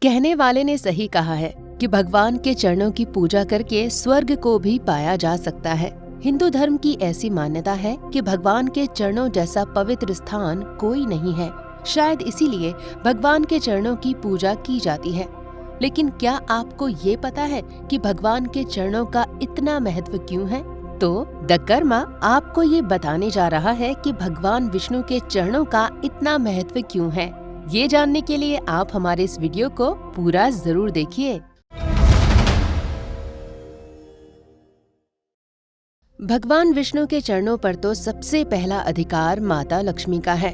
कहने वाले ने सही कहा है कि भगवान के चरणों की पूजा करके स्वर्ग को भी पाया जा सकता है। हिंदू धर्म की ऐसी मान्यता है कि भगवान के चरणों जैसा पवित्र स्थान कोई नहीं है। शायद इसीलिए भगवान के चरणों की पूजा की जाती है। लेकिन क्या आपको ये पता है कि भगवान के चरणों का इतना महत्व क्यों है? तो द कर्मा आपको ये बताने जा रहा है कि भगवान विष्णु के चरणों का इतना महत्व क्यों है। ये जानने के लिए आप हमारे इस वीडियो को पूरा जरूर देखिए। भगवान विष्णु के चरणों पर तो सबसे पहला अधिकार माता लक्ष्मी का है।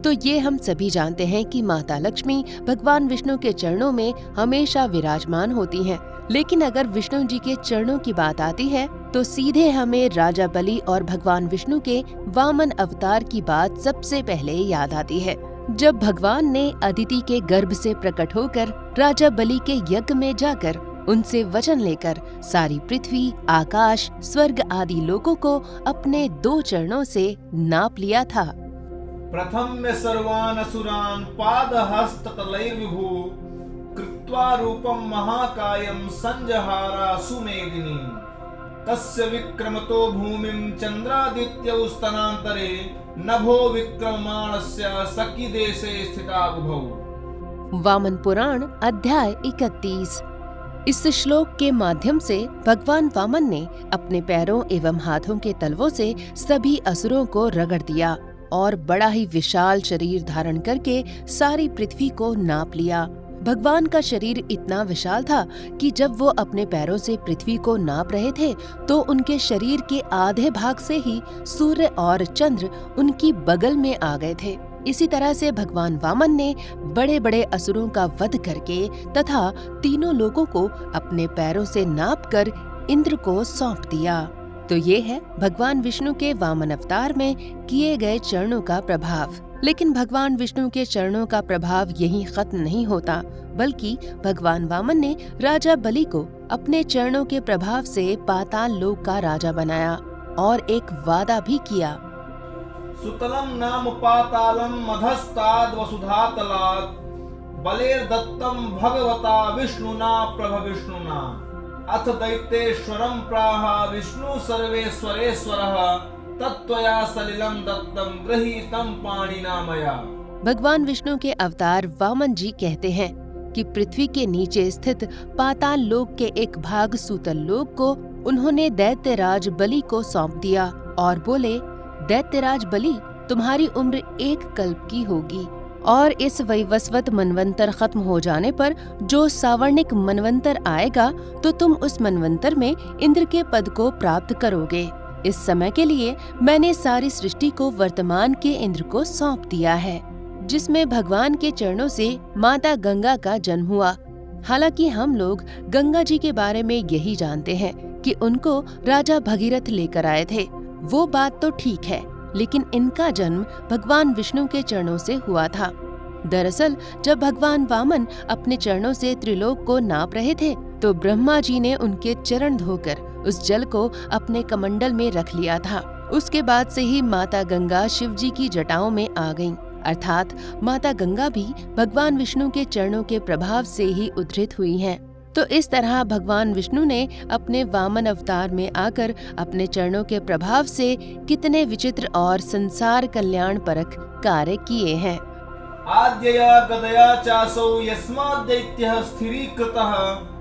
तो ये हम सभी जानते हैं कि माता लक्ष्मी भगवान विष्णु के चरणों में हमेशा विराजमान होती हैं। लेकिन अगर विष्णु जी के चरणों की बात आती है तो सीधे हमें राजा बलि और भगवान विष्णु के वामन अवतार की बात सबसे पहले याद आती है। जब भगवान ने अदिति के गर्भ से प्रकट होकर राजा बलि के यज्ञ में जाकर उनसे वचन लेकर सारी पृथ्वी, आकाश, स्वर्ग आदि लोकों को अपने 2 चरणों से नाप लिया था। प्रथम में सर्वान असुरान पादहस्त तलैर्विभु कृत्वा रूपम महाकायम संजहारा सुमेदिनी तस्य विक्रमतो भूमिम चंद्रादित्यौ स्तनांतरे नभो विक्रमाणस्य सखी देशे स्थिता बुभौ। वामन पुराण अध्याय 31। इस श्लोक के माध्यम से भगवान वामन ने अपने पैरों एवं हाथों के तलवों से सभी असुरों को रगड़ दिया और बड़ा ही विशाल शरीर धारण करके सारी पृथ्वी को नाप लिया। भगवान का शरीर इतना विशाल था कि जब वो अपने पैरों से पृथ्वी को नाप रहे थे तो उनके शरीर के आधे भाग से ही सूर्य और चंद्र उनकी बगल में आ गए थे। इसी तरह से भगवान वामन ने बड़े बड़े असुरों का वध करके तथा तीनों लोगों को अपने पैरों से नापकर इंद्र को सौंप दिया। तो ये है भगवान विष्णु के वामन अवतार में किए गए चरणों का प्रभाव। लेकिन भगवान विष्णु के चरणों का प्रभाव यहीं खत्म नहीं होता, बल्कि भगवान वामन ने राजा बलि को अपने चरणों के प्रभाव से पाताल लोक का राजा बनाया और एक वादा भी किया। सुतलम नाम पातालम मधस्ताद वसुधातलाद बलेर्दत्तम भगवता विष्णुना प्रभ विष्णुना अथ दैत्येश्वरम प्राह विष्णु सर्वेश्वरेश्वरः तत्त्वया सलिलम दत्तम गृहीतम पाणिना मया। भगवान विष्णु के अवतार वामन जी कहते हैं कि पृथ्वी के नीचे स्थित पाताल लोक के एक भाग सूतल लोक को उन्होंने दैत्यराज बलि को सौंप दिया और बोले, दैत्यराज बलि, तुम्हारी उम्र 1 कल्प की होगी और इस वैवस्वत मनवंतर खत्म हो जाने पर जो सावर्णिक मनवंतर आएगा तो तुम उस मनवंतर में इंद्र के पद को प्राप्त करोगे। इस समय के लिए मैंने सारी सृष्टि को वर्तमान के इंद्र को सौंप दिया है, जिसमें भगवान के चरणों से माता गंगा का जन्म हुआ। हालांकि हम लोग गंगा जी के बारे में यही जानते हैं कि उनको राजा भगीरथ लेकर आए थे। वो बात तो ठीक है, लेकिन इनका जन्म भगवान विष्णु के चरणों से हुआ था। दरअसल जब भगवान वामन अपने चरणों से त्रिलोक को नाप रहे थे तो ब्रह्मा जी ने उनके चरण धोकर उस जल को अपने कमंडल में रख लिया था। उसके बाद से ही माता गंगा शिव जी की जटाओं में आ गईं। अर्थात माता गंगा भी भगवान विष्णु के चरणों के प्रभाव से ही उद्धृत हुई हैं। तो इस तरह भगवान विष्णु ने अपने वामन अवतार में आकर अपने चरणों के प्रभाव से कितने विचित्र और संसार कल्याण परक कार्य किए हैं। आद्यया गदया चासौ यस्माद् दैत्यः स्थिरीकृतः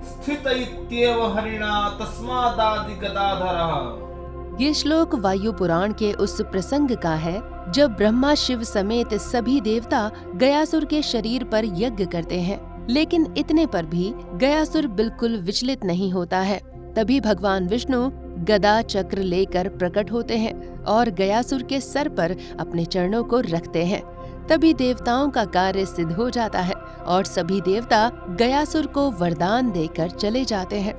स्थित इत्येव हरिणा तस्मादादि गदाधरः। ये श्लोक वायु पुराण के उस प्रसंग का है जब ब्रह्मा शिव समेत सभी देवता गयासुर के शरीर पर यज्ञ करते हैं, लेकिन इतने पर भी गयासुर बिल्कुल विचलित नहीं होता है। तभी भगवान विष्णु गदा चक्र लेकर प्रकट होते हैं और गयासुर के सर पर अपने चरणों को रखते हैं। तभी देवताओं का कार्य सिद्ध हो जाता है और सभी देवता गयासुर को वरदान देकर चले जाते हैं।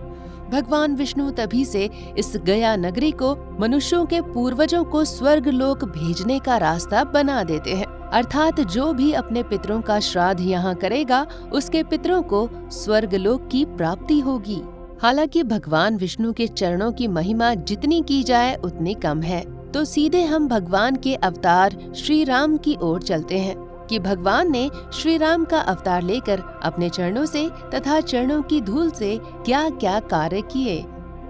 भगवान विष्णु तभी से इस गया नगरी को मनुष्यों के पूर्वजों को स्वर्ग लोक भेजने का रास्ता बना देते हैं। अर्थात जो भी अपने पितरों का श्राद्ध यहाँ करेगा उसके पितरों को स्वर्ग लोक की प्राप्ति होगी। हालांकि भगवान विष्णु के चरणों की महिमा जितनी की जाए उतनी कम है। तो सीधे हम भगवान के अवतार श्री राम की ओर चलते हैं। कि भगवान ने श्री राम का अवतार लेकर अपने चरणों से तथा चरणों की धूल से क्या क्या कार्य किए।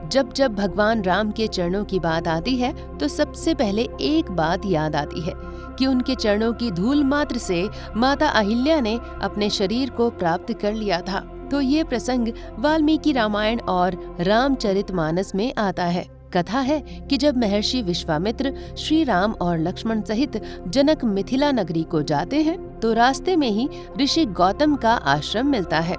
जब जब भगवान राम के चरणों की बात आती है तो सबसे पहले एक बात याद आती है कि उनके चरणों की धूल मात्र से माता अहिल्या ने अपने शरीर को प्राप्त कर लिया था। तो ये प्रसंग वाल्मीकि रामायण और रामचरितमानस में आता है। कथा है कि जब महर्षि विश्वामित्र श्री राम और लक्ष्मण सहित जनक मिथिला नगरी को जाते हैं तो रास्ते में ही ऋषि गौतम का आश्रम मिलता है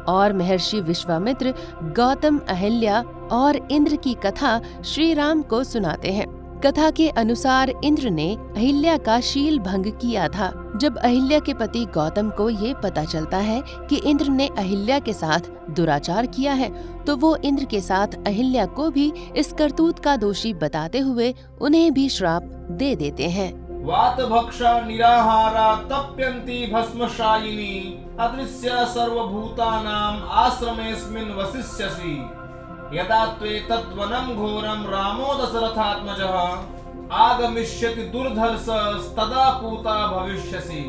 और महर्षि विश्वामित्र गौतम, अहिल्या और इंद्र की कथा श्री राम को सुनाते हैं। कथा के अनुसार इंद्र ने अहिल्या का शील भंग किया था। जब अहिल्या के पति गौतम को ये पता चलता है कि इंद्र ने अहिल्या के साथ दुराचार किया है तो वो इंद्र के साथ अहिल्या को भी इस करतूत का दोषी बताते हुए उन्हें भी श्राप दे देते हैं। वात भक्षा निराहारा तप्यन्ति भस्मशायिनी अदृश्य सर्वभूतानां आश्रमेऽस्मिन् वसिष्यसि यदा त्वे तद्वनं घोरं रामो दशरथात्मजः आगमिष्यति दुर्धर्ष तदा पूता भविष्यसि।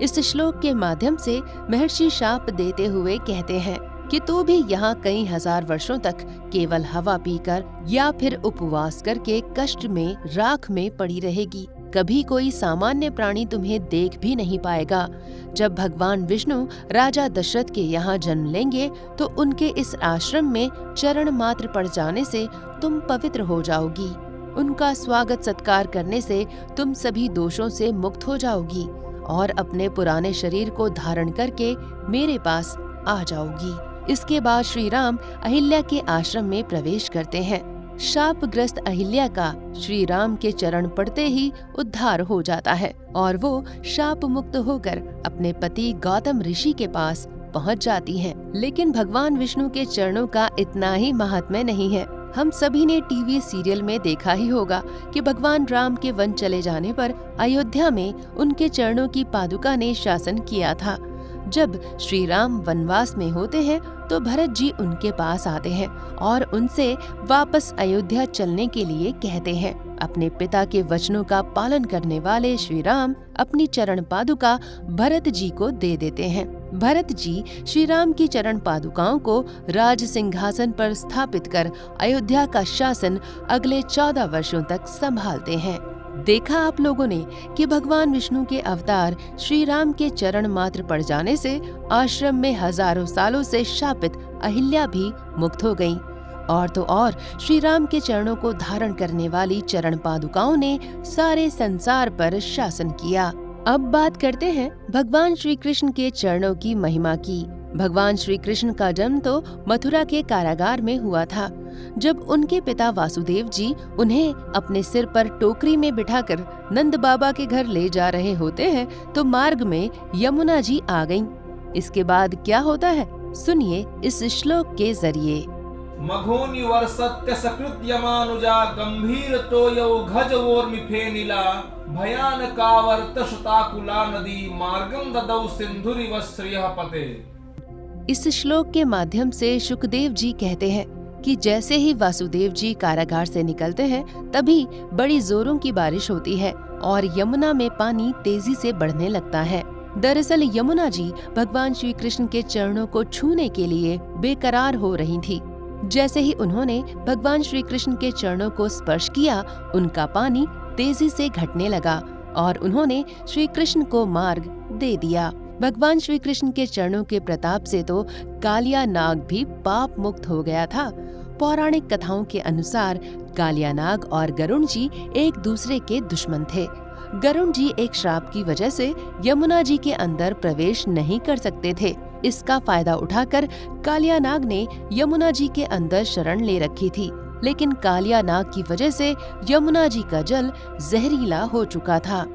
इस श्लोक के माध्यम से महर्षि शाप देते हुए कहते हैं कि तू भी यहाँ कई हजार वर्षों तक केवल हवा पीकर या फिर उपवास करके कष्ट में, राख में पड़ी रहेगी। कभी कोई सामान्य प्राणी तुम्हें देख भी नहीं पाएगा। जब भगवान विष्णु राजा दशरथ के यहाँ जन्म लेंगे तो उनके इस आश्रम में चरण मात्र पड़ जाने से तुम पवित्र हो जाओगी। उनका स्वागत सत्कार करने से तुम सभी दोषों से मुक्त हो जाओगी और अपने पुराने शरीर को धारण करके मेरे पास आ जाओगी। इसके बाद श्री राम अहिल्या के आश्रम में प्रवेश करते हैं। शापग्रस्त अहिल्या का श्री राम के चरण पड़ते ही उद्धार हो जाता है और वो शाप मुक्त होकर अपने पति गौतम ऋषि के पास पहुंच जाती हैं। लेकिन भगवान विष्णु के चरणों का इतना ही महात्म्य नहीं है। हम सभी ने टीवी सीरियल में देखा ही होगा कि भगवान राम के वन चले जाने पर अयोध्या में उनके चरणों की पादुका ने शासन किया था। जब श्री राम वनवास में होते हैं तो भरत जी उनके पास आते हैं और उनसे वापस अयोध्या चलने के लिए कहते हैं। अपने पिता के वचनों का पालन करने वाले श्री राम अपनी चरण पादुका भरत जी को दे देते हैं। भरत जी श्री राम की चरण पादुकाओं को राज सिंहासन पर स्थापित कर अयोध्या का शासन अगले 14 वर्षों तक संभालते हैं। देखा आप लोगों ने कि भगवान विष्णु के अवतार श्री राम के चरण मात्र पड़ जाने से आश्रम में हजारों सालों से शापित अहिल्या भी मुक्त हो गईं। और तो और श्री राम के चरणों को धारण करने वाली चरण पादुकाओं ने सारे संसार पर शासन किया। अब बात करते हैं भगवान श्री कृष्ण के चरणों की महिमा की। भगवान श्री कृष्ण का जन्म तो मथुरा के कारागार में हुआ था। जब उनके पिता वासुदेव जी उन्हें अपने सिर पर टोकरी में बिठाकर नंद बाबा के घर ले जा रहे होते हैं तो मार्ग में यमुना जी आ गईं। इसके बाद क्या होता है सुनिए इस श्लोक के जरिए। मघोनिवर्षत्य सकृत्यमानुजा गंभीर तोयौ घजवोर्मिफे नीला भयानकावर्त शताकुला नदी मार्गं ददौ सिंधुरिव श्रियः पते। इस श्लोक के माध्यम से शुकदेव जी कहते हैं कि जैसे ही वासुदेव जी कारागार से निकलते हैं तभी बड़ी जोरों की बारिश होती है और यमुना में पानी तेजी से बढ़ने लगता है। दरअसल यमुना जी भगवान श्री कृष्ण के चरणों को छूने के लिए बेकरार हो रही थी। जैसे ही उन्होंने भगवान श्री कृष्ण के चरणों को स्पर्श किया उनका पानी तेजी से घटने लगा और उन्होंने श्री कृष्ण को मार्ग दे दिया। भगवान श्री कृष्ण के चरणों के प्रताप से तो कालिया नाग भी पाप मुक्त हो गया था। पौराणिक कथाओं के अनुसार कालिया नाग और गरुण जी एक दूसरे के दुश्मन थे। गरुण जी एक श्राप की वजह से यमुना जी के अंदर प्रवेश नहीं कर सकते थे। इसका फायदा उठाकर कालिया नाग ने यमुना जी के अंदर शरण ले रखी थी, लेकिन कालिया नाग की वजह से यमुना जी का जल जहरीला हो चुका था।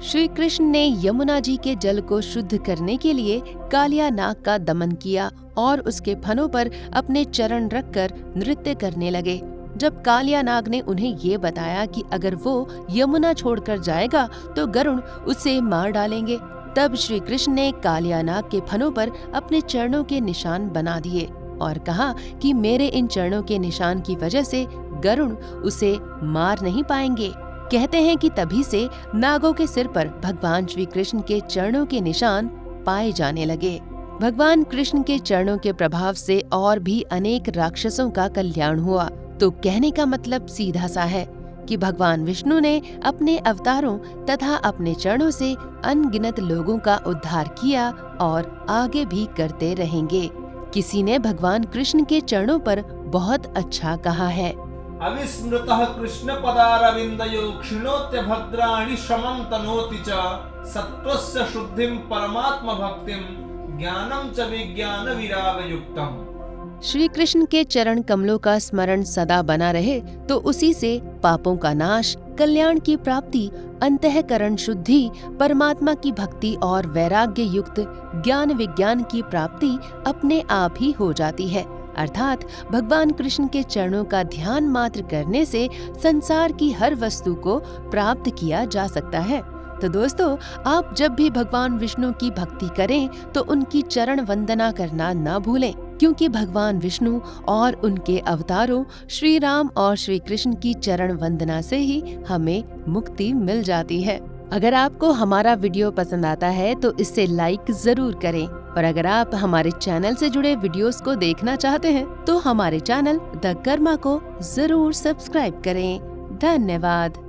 श्री कृष्ण ने यमुना जी के जल को शुद्ध करने के लिए कालिया नाग का दमन किया और उसके फनों पर अपने चरण रखकर नृत्य करने लगे। जब कालिया नाग ने उन्हें ये बताया कि अगर वो यमुना छोड़कर जाएगा तो गरुण उसे मार डालेंगे, तब श्री कृष्ण ने कालिया नाग के फनों पर अपने चरणों के निशान बना दिए और कहा कि मेरे इन चरणों के निशान की वजह से गरुण उसे मार नहीं पाएंगे। कहते हैं कि तभी से नागों के सिर पर भगवान श्री कृष्ण के चरणों के निशान पाए जाने लगे। भगवान कृष्ण के चरणों के प्रभाव से और भी अनेक राक्षसों का कल्याण हुआ। तो कहने का मतलब सीधा सा है कि भगवान विष्णु ने अपने अवतारों तथा अपने चरणों से अनगिनत लोगों का उद्धार किया और आगे भी करते रहेंगे। किसी ने भगवान कृष्ण के चरणों पर बहुत अच्छा कहा है। अविस्मृतः कृष्ण पदारविंदयो क्षिणोत्य भद्राणि श्रमं तनोति च सत्त्वस्य शुद्धिं परमात्म भक्तिं ज्ञानं च विज्ञान विराग युक्तम्। श्री कृष्ण के चरण कमलों का स्मरण सदा बना रहे तो उसी से पापों का नाश, कल्याण की प्राप्ति, अंतःकरण शुद्धि, परमात्मा की भक्ति और वैराग्य युक्त ज्ञान विज्ञान की प्राप्ति अपने आप ही हो जाती है। अर्थात भगवान कृष्ण के चरणों का ध्यान मात्र करने से संसार की हर वस्तु को प्राप्त किया जा सकता है। तो दोस्तों, आप जब भी भगवान विष्णु की भक्ति करें तो उनकी चरण वंदना करना न भूलें, क्योंकि भगवान विष्णु और उनके अवतारों श्री राम और श्री कृष्ण की चरण वंदना से ही हमें मुक्ति मिल जाती है। अगर आपको हमारा वीडियो पसंद आता है तो इसे लाइक जरूर करें, और अगर आप हमारे चैनल से जुड़े वीडियोस को देखना चाहते हैं तो हमारे चैनल द कर्मा को जरूर सब्सक्राइब करें। धन्यवाद।